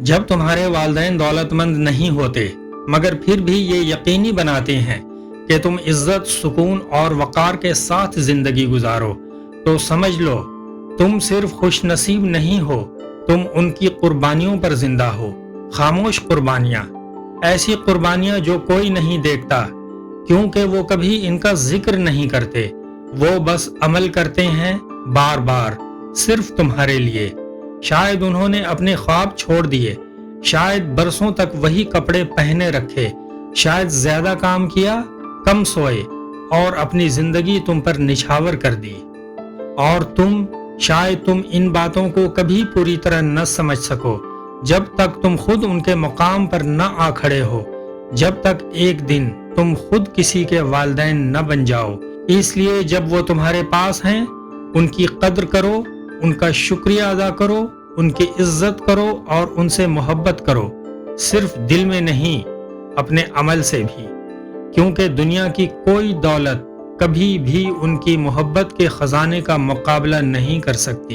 جب تمہارے والدین دولت مند نہیں ہوتے مگر پھر بھی یہ یقینی بناتے ہیں کہ تم عزت، سکون اور وقار کے ساتھ زندگی گزارو، تو سمجھ لو تم صرف خوش نصیب نہیں ہو، تم ان کی قربانیوں پر زندہ ہو۔ خاموش قربانیاں، ایسی قربانیاں جو کوئی نہیں دیکھتا کیونکہ وہ کبھی ان کا ذکر نہیں کرتے، وہ بس عمل کرتے ہیں بار بار صرف تمہارے لیے۔ شاید انہوں نے اپنے خواب چھوڑ دیے، شاید برسوں تک وہی کپڑے پہنے رکھے، شاید زیادہ کام کیا، کم سوئے اور اپنی زندگی تم پر نچھاور کر دی، اور شاید تم ان باتوں کو کبھی پوری طرح نہ سمجھ سکو جب تک تم خود ان کے مقام پر نہ آ کھڑے ہو، جب تک ایک دن تم خود کسی کے والدین نہ بن جاؤ۔ اس لیے جب وہ تمہارے پاس ہیں ان کی قدر کرو، ان کا شکریہ ادا کرو، ان کی عزت کرو اور ان سے محبت کرو، صرف دل میں نہیں اپنے عمل سے بھی، کیونکہ دنیا کی کوئی دولت کبھی بھی ان کی محبت کے خزانے کا مقابلہ نہیں کر سکتی۔